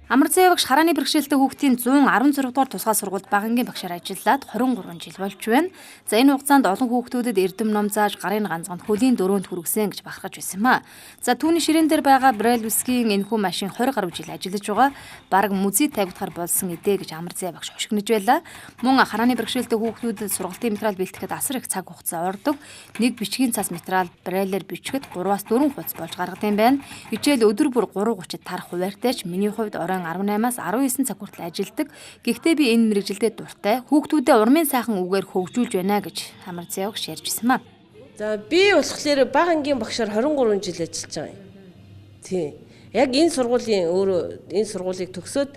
Амар зэвэн багш харааны бэрхшээлтэй хүүхдийн 116 дугаар тусгай сургуульд багангийн багшаар ажиллаад 23 жил болж байна. За энэ хугацаанд олон хүүхдүүдэд эрдэм ном зааж гарын ганцганд хөлийн дөрөөнд хүргэсэн гэж бахархаж байсан юм а. За түүний ширээн дээр байгаа Braille үсгийн энэхүү машин 20 гаруй жил ажиллаж байгаа. Бараг музей тавигдахаар болсон эдээ гэж амар зэвэн багш хошигнож байлаа. Мөн харааны бэрхшээлтэй хүүхдүүдэд сургалтын материал бэлтгэхэд асар их цаг хугацаа ордог. Нэг бичгийн цас материал Braille-ээр бичгэд 3-4 хуудас болж гаргадаг юм байна. Хичээл өдөр бүр 3:30-д тарах хуваарьтай ч миний хувьд 18-аас 19 цаг хүртэл ажилладаг. Гэхдээ би энэ мэрэгжилдээ дуртай. Хүүхдүүдэд урмын сайхан үгээр хөгжүүлж байна гэж амар зэвгш ярьжсэн маа. За би болохоор бага ангийн багшаар 23 жил ажиллаж байгаа юм. Тийм. Яг энэ сургуулийн энэ сургуулийг төгсөөд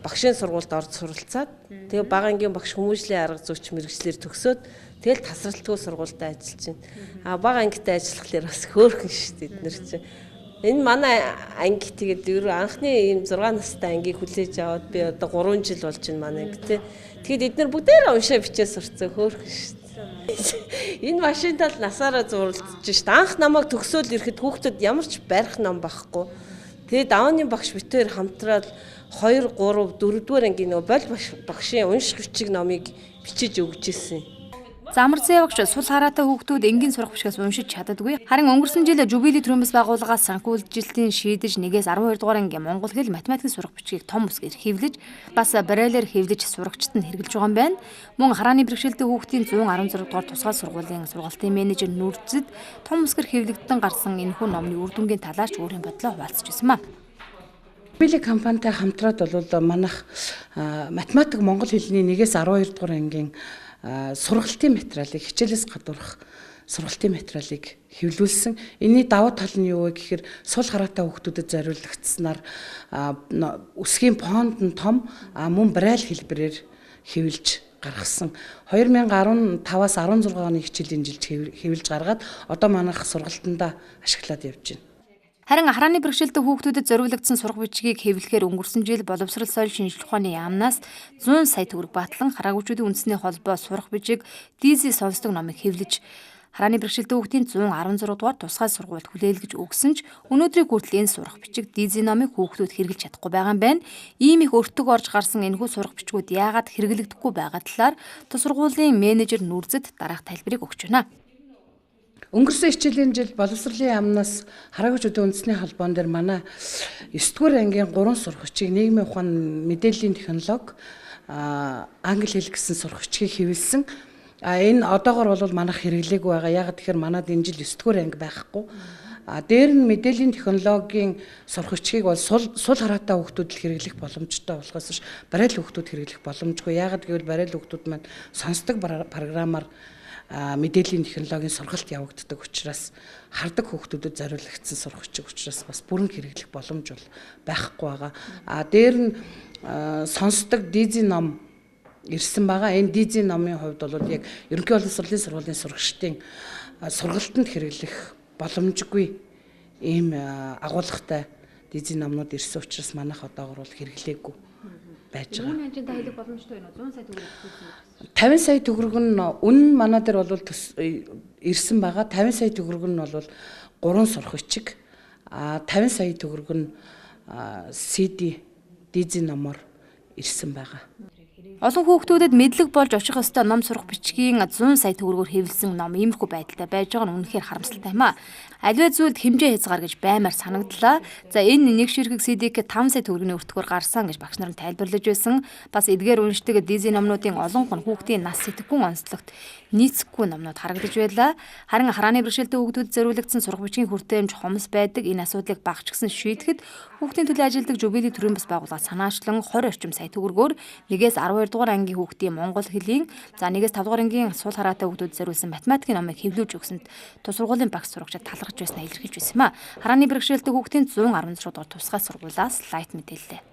багшийн сургуульд орж суралцаад тэгээ бага ангийн багш хүмүүжлийн арга зүйч мэрэгчлэр төгсөөд тэгэл тасралтгүй сургуульд ажиллаж байна. Бага ангитай ажиллахлаар бас хөөрхөн шүү дээ эднэр чинь. Энэ манай анги тэгээд анхны ийм 6 настай ангийг хүлээж аваад би одоо 3 жил болж байна манай анги тий. Тэгэхэд эдгээр бүгдээрээ уншаа бичээ сурцсан хөөрхөн шүү дээ. Энэ машинтал насаараа зуралдаж шít. Анх намайг төгсөөл ирэхэд хүүхдэд ямар ч барих ном байхгүй. Тэгээд давааны багш битээр хамтраад 2, 3, 4-р ангийн нөгөө бол багшийн унших бичиг номыг бичиж өгч ирсэн. Амар зэвэн багш сул хараатай хүүхдүүд энгийн сурах бичгээс уншиж чаддаггүй. Харин өнгөрсөн жил Jubilee төрөмбөс байгууллагаас санхүүжилтийн шийдэж 1-ээс 12 дугаар ангийн монгол хэл математикийн сурах бичгийг том үсгээр хэвлэж бас Braille-ээр хэвлэж сурагчид нь хэрэгжилж байгаа юм байна. Мөн харааны бэрхшээлтэй хүүхдийн 116 дугаар тусгай сургуулийн сургалтын менежер Нүрзэд том үсгээр хэвлэгдэн гарсан энэхүү номны үр дүнгийн талаарч өөрийн бодлоо хуваалцаж байсан маа. Jubilee компанитай хамтраад бол манайх математик монгол хэлний 1-ээс 12 дугаар ангийн сургалтын материалыг хичээлээс гадуурх сургалтын материалыг хэвлүүлсэн. Энийний давуу тал нь юу вэ гэхээр сул хараатай хүүхдүүдэд зориулагдсанаар үсгийн фонд нь том мөн Braille хэлбэрээр хэвлэж гаргасан. 2015-аас 16 оны хичээлийн жилд хэвлэж гаргаад одоо манайх сургалтандаа ашиглаад явж байна. Харин харааны бэрхшээлтэй хүүхдүүдэд зориулагдсан сурах бичгийг хэвлэхээр өнгөрсөн жил боловсрол соёл шинжилгээ ухааны яамнаас 100 сая төгрөг батлан хараагүйчүүдийн үндэсний холбоо сурах бичиг Дизи сонсдог номыг хэвлэж харааны бэрхшээлтэй хүүхдийн 116 дугаар тусгай сургуульд хүлээлгэж өгсөн ч өнөөдрийг хүртэл энэ сурах бичиг Дизи номыг хүүхдүүд хэрэглэж чадахгүй байгаа юм байна. Ийм их өртөг орж гарсан энэхүү сурах бичгүүд яагаад хэрэглэгдэхгүй байгаа талаар тус сургуулийн менежер Нүрзэд дараах тайлбарыг өгч байна. Өнгөрсөн хичээлийн жил боловсролын яамнаас хараагүйчүүдийн үндэсний холбоон дээр манай 9-р ангийн 3 сурах бичиг нийгмийн ухаан, мэдээллийн технологи, англи хэл гэсэн сурах бичгийг хэвлэсэн. Энэ одоогор бол манайх хэрэглээгүй байгаа. Яагаад тэгэхээр манад энэ жил 9-р анги байхгүй. Дээр нь мэдээллийн технологийн сурах бичгийг бол сул хараатай хүүхдүүд л хэрэглэх боломжтой болохоос Braille хүүхдүүд хэрэглэх боломжгүй. Яагаад гэвэл Braille хүүхдүүд маань сонсдог програмаар мэдээллийн технологийн сургалт явагддаг учраас хардаг хүүхдүүдэд зориулагдсан сурах бичиг учраас бас бүрэн хэрэглэх боломж бол байхгүй байгаа. Дээр нь сонсдог Дизи ном ирсэн байгаа. Энэ Дизи номын хувьд бол яг ерөнхий боловсролын сургуулийн сурагчдын сургалтанд хэрэглэх боломжгүй ийм агуулгатай Дизи номнууд ирсэн учраас манайх одоогор бол хэрэглээгүй байж байгаа. Үүний хэмжээнд хэлэх боломжтой байна уу? 100 сая төгрөг төлсөн. 50 сая төгрөг нь үнэн манай дээр бол ирсэн байгаа. 50 сая төгрөг нь бол 3 сурах бичиг. 50 сая төгрөг нь CD Дизи номоор ирсэн байгаа. Олон хүүхдүүдэд мэдлэг болж очих ёстой ном сурах бичгийн 100 сая төгрөгөөр хэвлсэн ном иймэрхүү байдалтай байж байгаа нь үнэхээр харамсалтай юм а. Аливаа зүйлд хэмжээ хязгаар гэж баймаар санагдлаа. За энэ нэг ширхэг CD-г 5 сая төгрөгийн өртгөөр гарсан гэж багш нар нь тайлбарлаж байсан. Бас эдгээр уншдаг Дизи номнуудын олон гон хүүхдийн нас сэтгэхүйн онцлогт нийцэхгүй номнууд харагдаж байлаа. Харин харааны бэрхшээлтэй хүүхдүүдэд зориулагдсан сурах бичгийн хүртээмж хомс байдаг. Энэ асуудлыг багч гисэн шийдэхэд хүүхдийн төлөө ажилладаг Jubilee төрөмбөс байгууллага санаачлан 20 орчим сая төгрөгөөр 1-ээс 12 дугаар ангийн хүүхдийн монгол хэлийн 1-ээс 5 дугаар ангийн сул хараатай хүүхдүүдэд зориулсан математикийн номыг хэвлүүлж өгсөнд тус сургуулийн багш сурагчид талархаж байснаа илэрхийлж байсан юм а. Харааны бэрхшээлтэй хүүхдийн 116 дугаар тусгай сургуулиас лайт мэдээллээ.